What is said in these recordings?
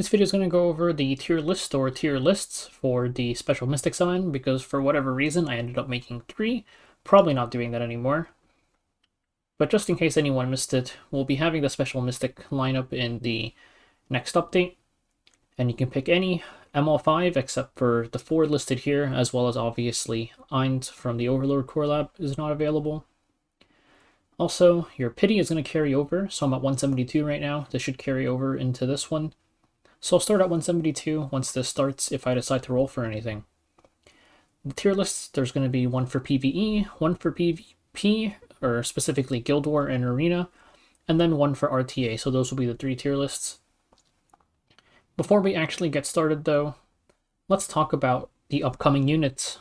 This video is going to go over the tier list or tier lists for the special mystic summon because for whatever reason I ended up making 3. Probably not doing that anymore. But just in case anyone missed it, we'll be having the special mystic lineup in the next update. And you can pick any ML5 except for the 4 listed here, as well as obviously Ainz from the Overlord Core Lab is not available. Also, your pity is going to carry over, so I'm at 172 right now. This should carry over into this one. So I'll start at 172 once this starts if I decide to roll for anything. The tier lists, there's going to be one for PvE, one for PvP, or specifically Guild War and Arena, and then one for RTA, so those will be the 3 tier lists. Before we actually get started though, let's talk about the upcoming units.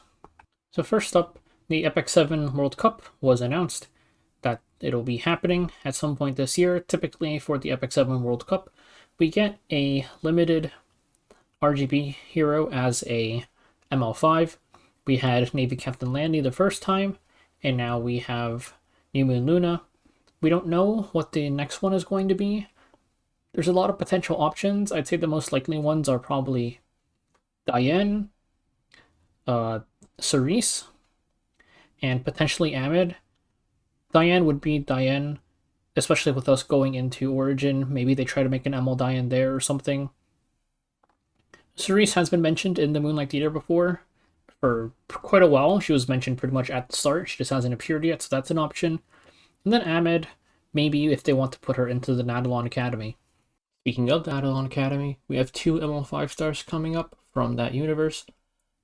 So first up, the Epic 7 World Cup was announced that it'll be happening at some point this year. Typically for the Epic 7 World Cup, we get a limited RGB hero as a ML5. We had Navy Captain Landy the first time, and now we have New Moon Luna. We don't know what the next one is going to be. There's a lot of potential options. I'd say the most likely ones are probably Diane, Cerise, and potentially Amid. Diane would be Diane, especially with us going into Origin. Maybe they try to make an ML Diane there or something. Cerise has been mentioned in the Moonlight Theater before for quite a while. She was mentioned pretty much at the start. She just hasn't appeared yet, so that's an option. And then Amid, maybe if they want to put her into the Nadalon Academy. Speaking of the Nadalon Academy, we have 2 ML5 stars coming up from that universe.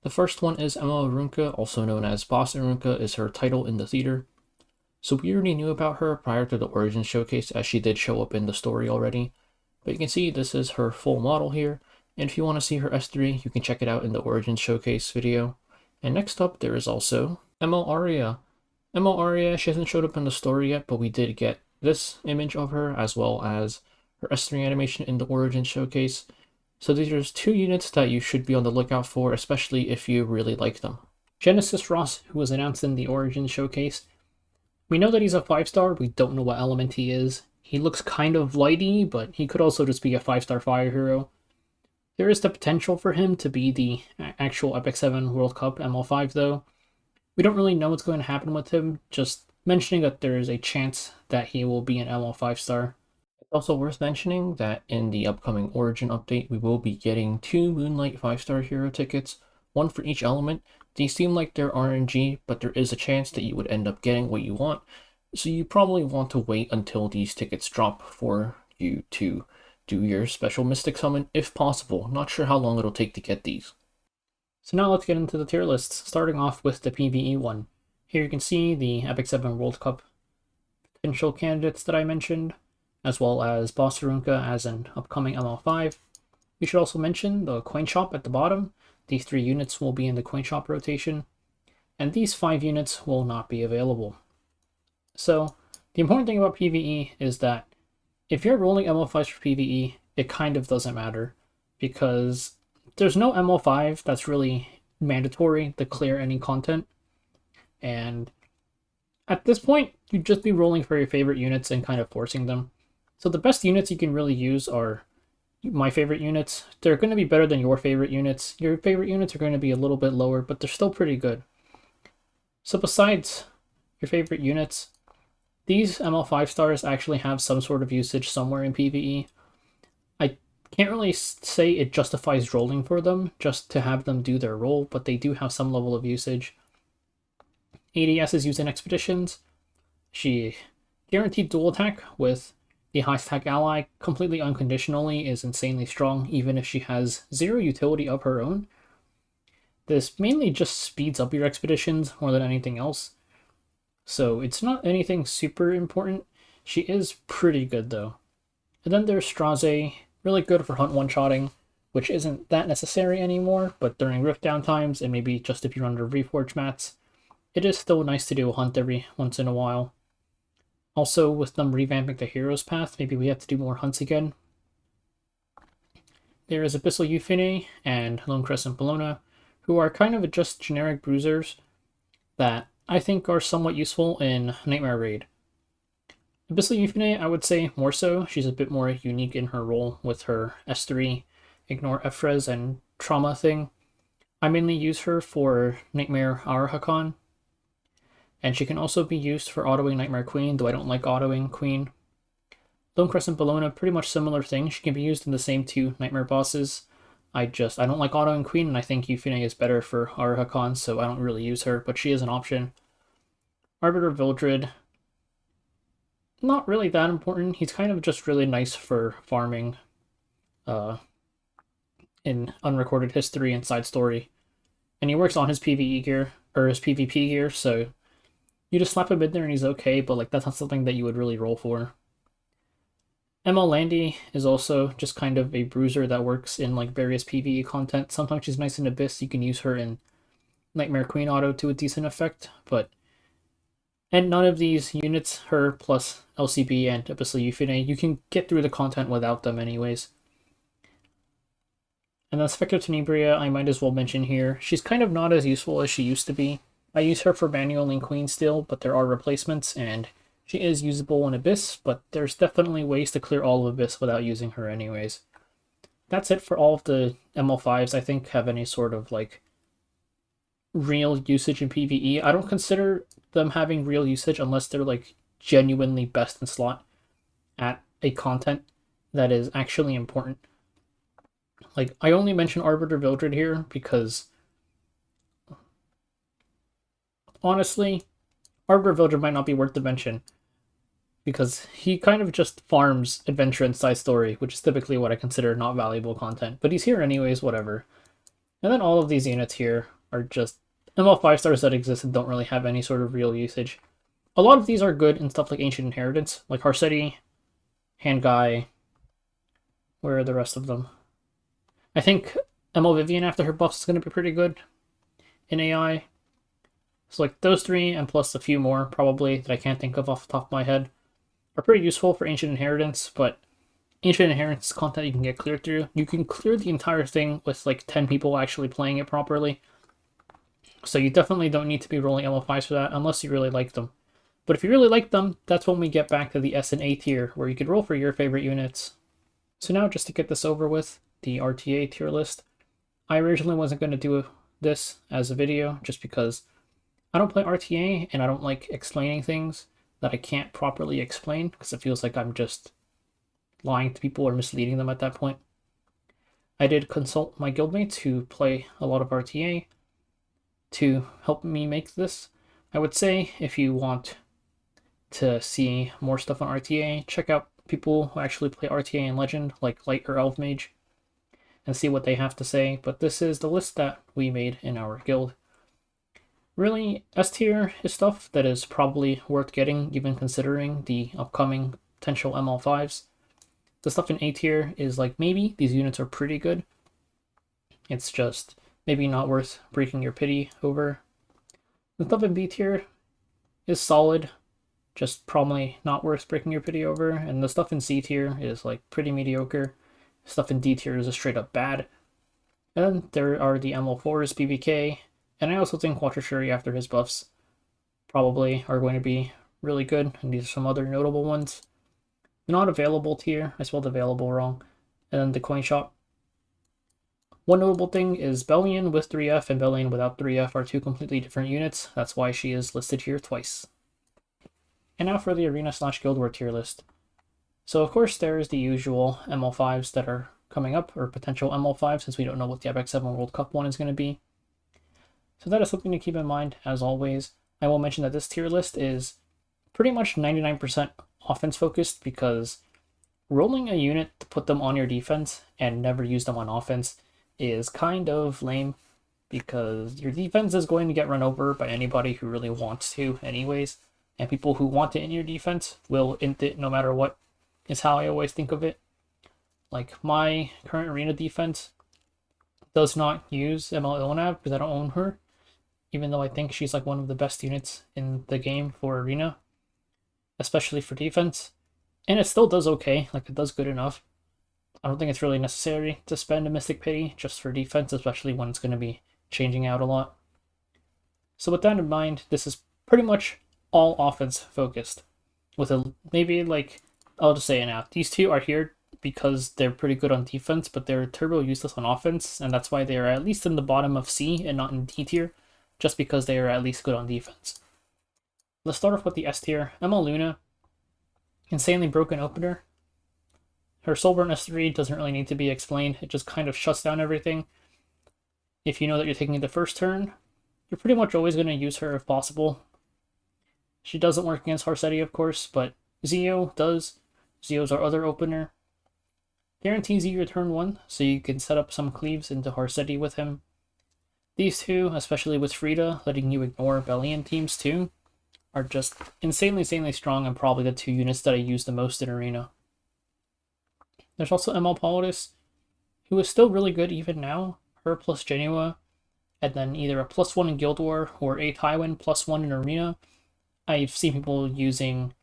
The first one is ML Arunka, also known as Boss Arunka, is her title in the theater. So we already knew about her prior to the Origin showcase, as she did show up in the story already. But you can see this is her full model here, and if you want to see her S3, you can check it out in the Origin showcase video. And next up, there is also ML Aria. ML Aria, she hasn't showed up in the story yet, but we did get this image of her, as well as her S3 animation in the Origin showcase. So these are 2 units that you should be on the lookout for, especially if you really like them. Genesis Ross, who was announced in the Origin showcase, we know that he's a 5-star, we don't know what element he is. He looks kind of lighty, but he could also just be a 5-star fire hero. There is the potential for him to be the actual Epic 7 World Cup ML5 though. We don't really know what's going to happen with him, just mentioning that there is a chance that he will be an ML 5-star. It's also worth mentioning that in the upcoming Origin update, we will be getting 2 Moonlight 5-star hero tickets, one for each element. These seem like they're RNG, but there is a chance that you would end up getting what you want, so you probably want to wait until these tickets drop for you to do your special Mystic Summon if possible. Not sure how long it'll take to get these. So now let's get into the tier lists, starting off with the PvE one. Here you can see the Epic 7 World Cup potential candidates that I mentioned, as well as Boss Arunka as an upcoming ML5. We should also mention the coin shop at the bottom. These 3 units will be in the coin shop rotation, and these 5 units will not be available. So the important thing about PvE is that if you're rolling ML5s for PvE, it kind of doesn't matter, because there's no ML5 that's really mandatory to clear any content, and at this point, you'd just be rolling for your favorite units and kind of forcing them. So the best units you can really use are my favorite units. They're going to be better than your favorite units. Your favorite units are going to be a little bit lower, but they're still pretty good. So besides your favorite units, these ML 5-stars actually have some sort of usage somewhere in PvE. I can't really say it justifies rolling for them just to have them do their role, but they do have some level of usage. ADS is used in expeditions. She guaranteed dual attack with the high stack ally completely unconditionally is insanely strong, even if she has 0 utility of her own. This mainly just speeds up your expeditions more than anything else, so it's not anything super important. She is pretty good though. And then there's Straze, really good for hunt one-shotting, which isn't that necessary anymore, but during rift downtimes and maybe just if you're under reforge mats, it is still nice to do a hunt every once in a while. Also, with them revamping the Heroes Path, maybe we have to do more hunts again. There is Abyssal Euphine and Lone Crescent Bologna, who are kind of just generic bruisers that I think are somewhat useful in Nightmare Raid. Abyssal Euphine, I would say more so. She's a bit more unique in her role with her S3 ignore Efrez and trauma thing. I mainly use her for Nightmare Arahakon, and she can also be used for autoing Nightmare Queen, though I don't like autoing Queen. Lone Crescent Bellona, pretty much similar thing. She can be used in the same two Nightmare bosses. I don't like autoing Queen, and I think Euphine is better for Arahakon, so I don't really use her, but she is an option. Arbiter Vildred, not really that important. He's kind of just really nice for farming in Unrecorded History and Side Story. And he works on his PvE gear, or his PvP gear, so you just slap him in there and he's okay, but like that's not something that you would really roll for. ML Landy is also just kind of a bruiser that works in like various PvE content. Sometimes she's nice in Abyss, you can use her in Nightmare Queen auto to a decent effect, and none of these units, her plus LCB and Abyssal Euphine, you can get through the content without them anyways. And then Spectre Tenebria, I might as well mention here. She's kind of not as useful as she used to be. I use her for manual and Queen still, but there are replacements, and she is usable in Abyss, but there's definitely ways to clear all of Abyss without using her anyways. That's it for all of the ML5s I think have any sort of like real usage in PvE. I don't consider them having real usage unless they're like genuinely best in slot at a content that is actually important. Like, I only mention Arbiter Vildred here because honestly, Arbiter Vildred might not be worth the mention because he kind of just farms adventure and side story, which is typically what I consider not valuable content. But he's here anyways, whatever. And then all of these units here are just ML 5-stars that exist and don't really have any sort of real usage. A lot of these are good in stuff like Ancient Inheritance, like Harsetti, Hand Guy. Where are the rest of them? I think ML Vivian after her buffs is going to be pretty good in AI. So like those three and plus a few more probably that I can't think of off the top of my head are pretty useful for Ancient Inheritance, but Ancient Inheritance content you can get cleared through. You can clear the entire thing with like 10 people actually playing it properly. So you definitely don't need to be rolling ML5s for that unless you really like them. But if you really like them, that's when we get back to the S and A tier where you could roll for your favorite units. So now just to get this over with, the RTA tier list. I originally wasn't going to do this as a video just because I don't play RTA and I don't like explaining things that I can't properly explain because it feels like I'm just lying to people or misleading them at that point. I did consult my guildmates who play a lot of RTA to help me make this. I would say if you want to see more stuff on RTA, check out people who actually play RTA and Legend, like Light or Elf Mage, and see what they have to say. But this is the list that we made in our guild. Really, S tier is stuff that is probably worth getting, even considering the upcoming potential ML5s. The stuff in A tier is like maybe these units are pretty good. It's just maybe not worth breaking your pity over. The stuff in B tier is solid, just probably not worth breaking your pity over. And the stuff in C tier is like pretty mediocre. Stuff in D tier is straight up bad. And then there are the ML4s, BBK, and I also think Quattrashuri after his buffs probably are going to be really good, and these are some other notable ones. The not available tier, I spelled available wrong, and then the coin shop. One notable thing is Bellion with 3F and Bellion without 3F are two completely different units. That's why she is listed here twice. And now for the Arena/Guild War tier list. So of course there's the usual ML5s that are coming up, or potential ML5 since we don't know what the Epic 7 World Cup one is going to be. So that is something to keep in mind as always. I will mention that this tier list is pretty much 99% offense focused because rolling a unit to put them on your defense and never use them on offense is kind of lame because your defense is going to get run over by anybody who really wants to anyways, and people who want it in your defense will int it no matter what, is how I always think of it. Like my current arena defense does not use ML Ilnav because I don't own her, even though I think she's like one of the best units in the game for arena, especially for defense. And it still does okay, like it does good enough. I don't think it's really necessary to spend a Mystic Pity just for defense, especially when it's going to be changing out a lot. So with that in mind, this is pretty much all offense focused. With a maybe like, I'll just say it now, these two are here because they're pretty good on defense, but they're turbo useless on offense, and that's why they are at least in the bottom of C and not in D tier, just because they are at least good on defense. Let's start off with the S tier. Emma Luna, insanely broken opener. Her Soulburn S3 doesn't really need to be explained, it just kind of shuts down everything. If you know that you're taking the first turn, you're pretty much always going to use her if possible. She doesn't work against Harsetti, of course, but Zio does. Zio's our other opener. Guarantees you your turn 1, so you can set up some cleaves into Harsetti with him. These two, especially with Frida, letting you ignore Bellion teams too, are just insanely strong and probably the 2 units that I use the most in Arena. There's also ML Politis, who is still really good even now. Her plus Genua, and then either a +1 in Guild War or a Tywin +1 in Arena. I've seen people using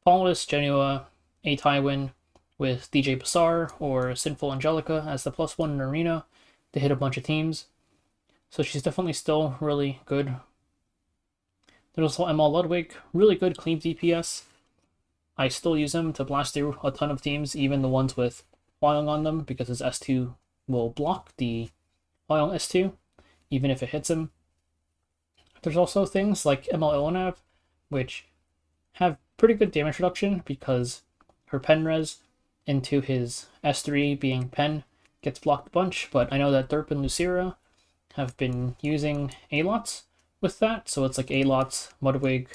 Politis, Genua, a Tywin with DJ Bassar or Sinful Angelica as the +1 in Arena to hit a bunch of teams. So she's definitely still really good. There's also ML Ludwig, really good clean DPS. I still use him to blast through a ton of teams, even the ones with Huayong on them, because his S2 will block the Huayong S2, even if it hits him. There's also things like ML Ilanav, which have pretty good damage reduction because her pen res into his S3 being pen gets blocked a bunch, but I know that Derp and Lucira have been using A-Lots with that, so it's like A-Lots, Mudwig,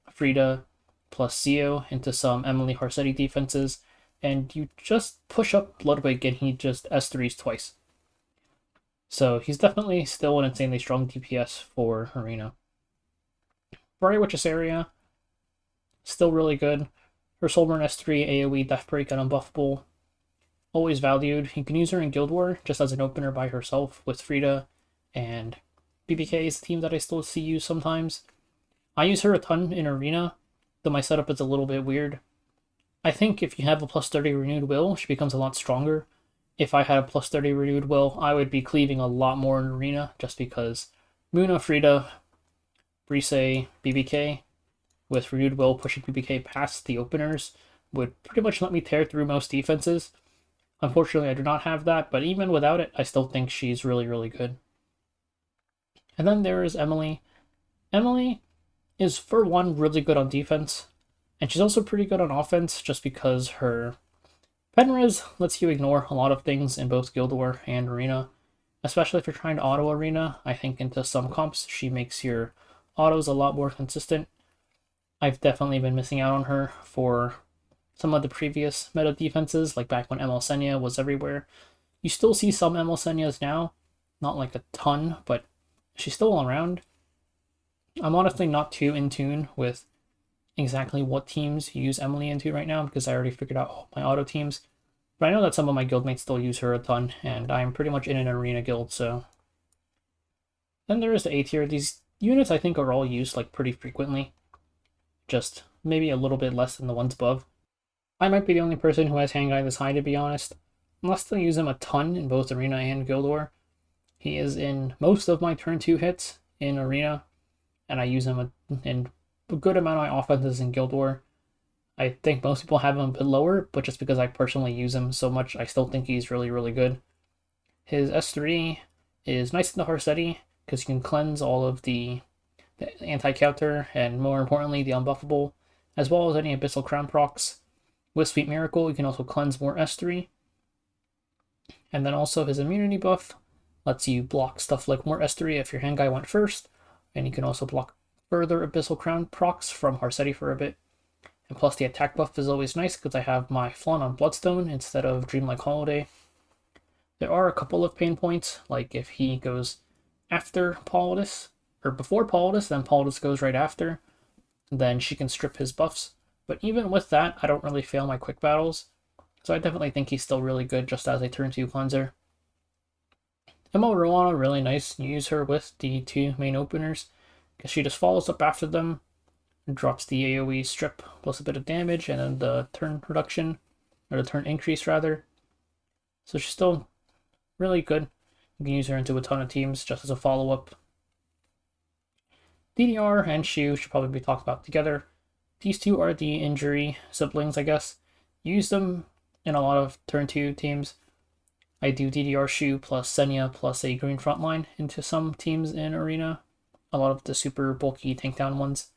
Frida, plus Zio into some Emily Harsetti defenses, and you just push up Ludwig and he just S3s twice. So he's definitely still an insanely strong DPS for Arena. Ferrari Witch's area, still really good. Her Soulburn S3, AoE, Deathbreak, and Unbuffable, always valued. You can use her in Guild War just as an opener by herself with Frida, and BBK is a team that I still see use sometimes. I use her a ton in Arena, though my setup is a little bit weird. I think if you have a +30 Renewed Will, she becomes a lot stronger. If I had a +30 Renewed Will, I would be cleaving a lot more in Arena, just because Muna, Frida, Brise, BBK, with Renewed Will pushing BBK past the openers, would pretty much let me tear through most defenses. Unfortunately, I do not have that, but even without it, I still think she's really good. And then there is Emily. Emily is, for one, really good on defense, and she's also pretty good on offense just because her Penrez lets you ignore a lot of things in both Guild War and Arena, especially if you're trying to auto Arena. I think into some comps, she makes your autos a lot more consistent. I've definitely been missing out on her for some of the previous meta defenses, like back when ML Senya was everywhere. You still see some ML Senyas now, not like a ton, but she's still around. I'm honestly not too in tune with exactly what teams use Emily into right now because I already figured out all my auto teams. But I know that some of my guildmates still use her a ton, and I'm pretty much in an Arena guild, so. Then there is the A tier. These units I think are all used like pretty frequently, just maybe a little bit less than the ones above. I might be the only person who has Hangai this high, to be honest. Unless I use him a ton in both Arena and Guild War. He is in most of my turn 2 hits in Arena, and I use him in a good amount of my offenses in Guild War. I think most people have him a bit lower, but just because I personally use him so much, I still think he's really good. His S3 is nice in the Harsetti, because you can cleanse all of the anti-counter, and more importantly, the unbuffable, as well as any Abyssal Crown procs. With Sweet Miracle, you can also cleanse more S3. And then also his immunity buff lets you block stuff like more S3 if your Hangai went first, and you can also block further Abyssal Crown procs from Harsetti for a bit. And plus the attack buff is always nice because I have my Flan on Bloodstone instead of Dreamlike Holiday. There are a couple of pain points, like if he goes after Politis, or before Politis, then Politis goes right after, then she can strip his buffs. But even with that, I don't really fail my quick battles, so I definitely think he's still really good just as a turn 2 cleanser. ML Ruana, really nice. You use her with the 2 main openers, because she just follows up after them, and drops the AoE strip plus a bit of damage, and then the turn reduction, or the turn increase rather. So she's still really good. You can use her into a ton of teams just as a follow-up. DDR and Shu should probably be talked about together. These two are the injury siblings, I guess. You use them in a lot of turn 2 teams. I do DDR Shu plus Senya plus a green frontline into some teams in Arena. A lot of the super bulky takedown ones.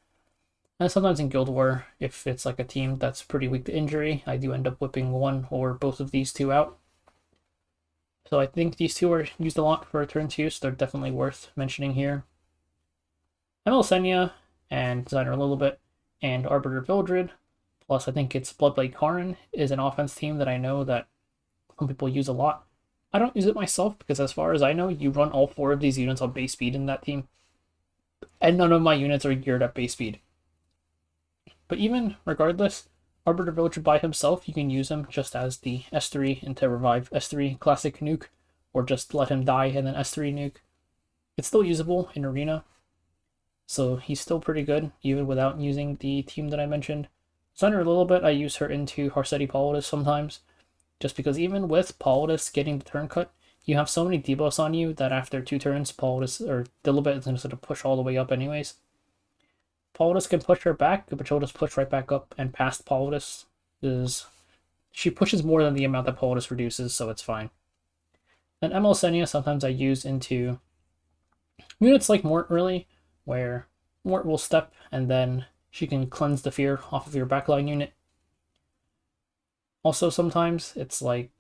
And sometimes in Guild War, if it's like a team that's pretty weak to injury, I do end up whipping one or both of these two out. So I think these two are used a lot for turn 2, so they're definitely worth mentioning here. ML Senya and Designer a little bit, and Arbiter Vildred, plus I think it's Bloodblade Karin, is an offense team that I know that some people use a lot. I don't use it myself because as far as I know, you run all 4 of these units on base speed in that team. And none of my units are geared at base speed. But even regardless, Arbiter Vildred by himself, you can use him just as the S3 into revive S3 classic nuke, or just let him die and then S3 nuke. It's still usable in Arena, so he's still pretty good, even without using the team that I mentioned. Thunder a little bit, I use her into Harseti Politis sometimes, just because even with Politis getting the turn cut, you have so many debuffs on you that after 2 turns, Politis or Dilibet is going to sort of push all the way up anyways. Politis can push her back, but she'll just push right back up, and past Politis is... she pushes more than the amount that Politis reduces, so it's fine. Then ML Senya sometimes I use into units like Mort, really, where Mort will step, and then she can cleanse the fear off of your backline unit. Also, sometimes it's like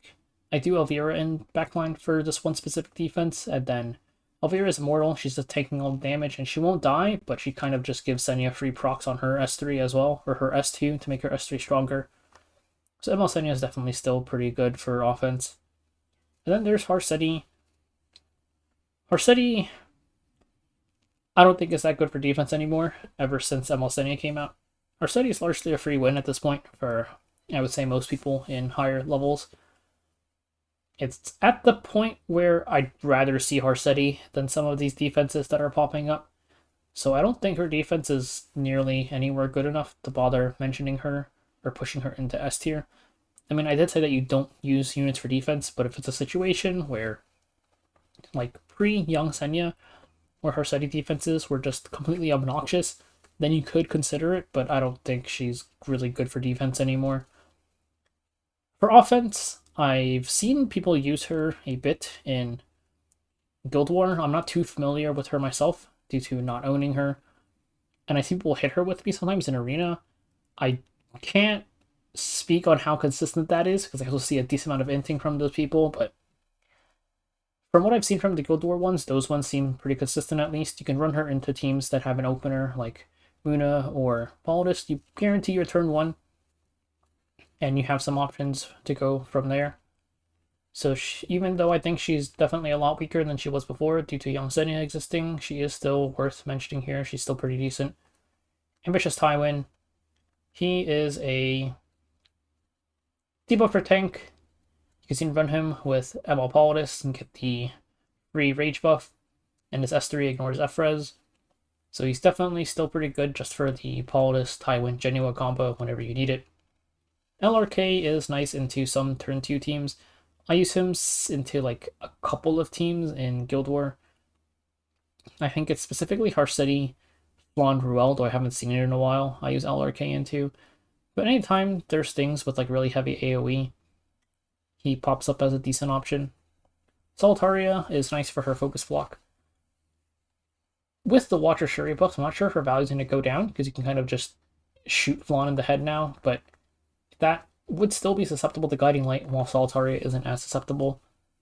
I do Elvira in backline for this one specific defense, and then Elvira is immortal, she's just taking all the damage, and she won't die, but she kind of just gives Senya free procs on her S3 as well, or her S2 to make her S3 stronger. So ML Senya is definitely still pretty good for offense. And then there's Harseti. Harseti, I don't think it's that good for defense anymore, ever since ML Senya came out. Harseti is largely a free win at this point for, I would say, most people in higher levels. It's at the point where I'd rather see Harseti than some of these defenses that are popping up. So I don't think her defense is nearly anywhere good enough to bother mentioning her or pushing her into S tier. I mean, I did say that you don't use units for defense, but if it's a situation where, like pre-Young Senya, where Harseti defenses were just completely obnoxious, then you could consider it, but I don't think she's really good for defense anymore. For offense, I've seen people use her a bit in Guild War. I'm not too familiar with her myself due to not owning her. And I see people hit her with me sometimes in Arena. I can't speak on how consistent that is because I also see a decent amount of inting from those people, but from what I've seen from the Guild War ones, those ones seem pretty consistent at least. You can run her into teams that have an opener like Muna or Politis. You guarantee your turn 1, and you have some options to go from there. So even though I think she's definitely a lot weaker than she was before due to Young Senya existing, she is still worth mentioning here. She's still pretty decent. Ambitious Tywin. He is a debuffer tank. You can run him with ML Politis and get the free rage buff, and his S3 ignores F-res. So he's definitely still pretty good just for the Politis Tywin Genua combo whenever you need it. LRK is nice into some turn 2 teams. I use him into like a couple of teams in Guild War. I think it's specifically Harseti, Flan Ruel, though I haven't seen it in a while. I use LRK into. But anytime there's things with like really heavy AoE, he pops up as a decent option. Solitaria is nice for her focus block. With the Watcher Shuri buffs, I'm not sure if her value is going to go down because you can kind of just shoot Flan in the head now, but that would still be susceptible to Guiding Light, while Solitaria isn't as susceptible.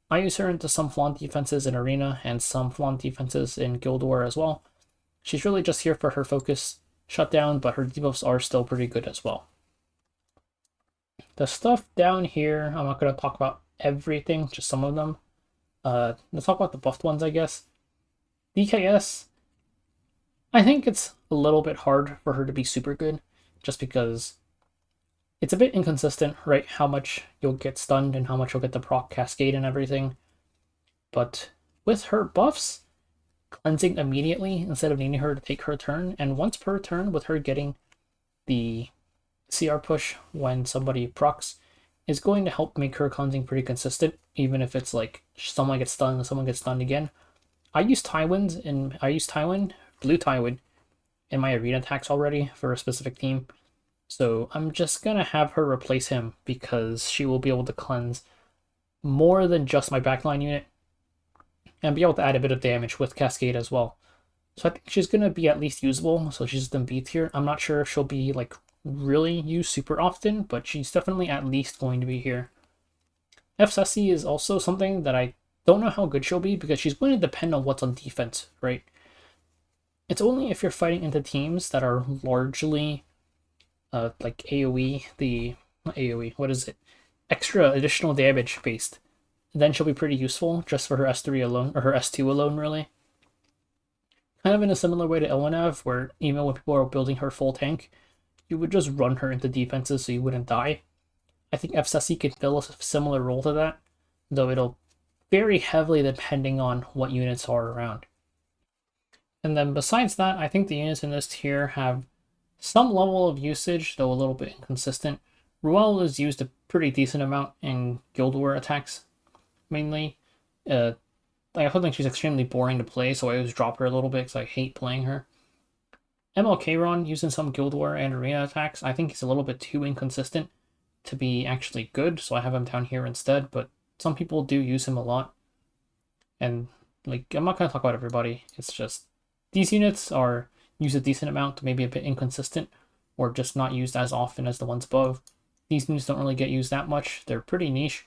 I use her into some Flan defenses in Arena and some Flan defenses in Guild War as well. She's really just here for her focus shutdown, but her debuffs are still pretty good as well. The stuff down here, I'm not going to talk about everything, just some of them. Let's talk about the buffed ones, I guess. DKS, I think it's a little bit hard for her to be super good, just because it's a bit inconsistent, right? How much you'll get stunned and how much you'll get the proc cascade and everything. But with her buffs, cleansing immediately instead of needing her to take her turn, and once per turn with her getting the CR push when somebody procs, is going to help make her cleansing pretty consistent, even if it's like someone gets stunned and someone gets stunned again. I use Blue Tywin, in my arena attacks already for a specific team. So I'm just gonna have her replace him because she will be able to cleanse more than just my backline unit and be able to add a bit of damage with Cascade as well. So I think she's gonna be at least usable. So she's in B tier. I'm not sure if she'll be like really used super often, but she's definitely at least going to be here. F Ceci is also something that I don't know how good she'll be because she's going to depend on what's on defense, right? It's only if you're fighting into teams that are largely like AoE, not AoE, what is it? Extra additional damage based. Then she'll be pretty useful just for her S3 alone, or her S2 alone, really. Kind of in a similar way to Elwanav, where even when people are building her full tank, you would just run her into defenses so you wouldn't die. I think FCC could fill a similar role to that, though it'll vary heavily depending on what units are around. And then besides that, I think the units in this tier have some level of usage, though a little bit inconsistent. Ruel is used a pretty decent amount in Guild War attacks, mainly. I also think she's extremely boring to play, so I always drop her a little bit because I hate playing her. MLK-Ron used in some Guild War and Arena attacks, I think he's a little bit too inconsistent to be actually good, so I have him down here instead, but some people do use him a lot. And, like, I'm not going to talk about everybody, it's just these units are used a decent amount, maybe a bit inconsistent, or just not used as often as the ones above. These units don't really get used that much, they're pretty niche,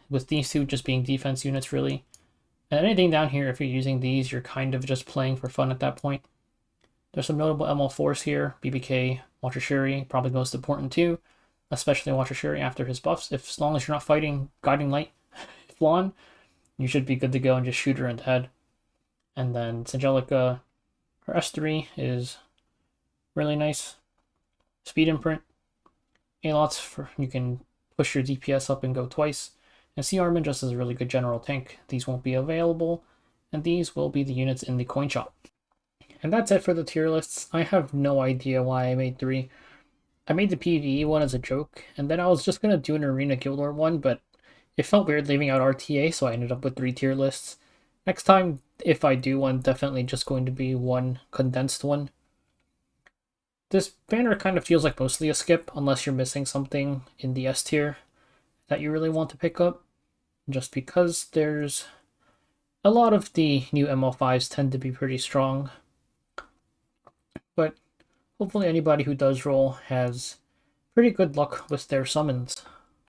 with these two just being defense units, really. And anything down here, if you're using these, you're kind of just playing for fun at that point. There's some notable ML4s here. BBK, Watcher Shuri, probably most important too, especially Watcher Shuri after his buffs. If as long as you're not fighting Guiding Light Flan, you should be good to go and just shoot her in the head. And then Angelica, her S3 is really nice. Speed Imprint. A-Lots, for you can push your DPS up and go twice. And C. Armin just is a really good general tank. These won't be available, and these will be the units in the coin shop. And that's it for the tier lists. I have no idea why I made 3. I made the PvE one as a joke, and then I was just going to do an Arena Guild War one, but it felt weird leaving out RTA, so I ended up with 3 tier lists. Next time, if I do one, definitely just going to be one condensed one. This banner kind of feels like mostly a skip, unless you're missing something in the S tier that you really want to pick up, just because there's a lot of the new ML5s tend to be pretty strong. But hopefully anybody who does roll has pretty good luck with their summons.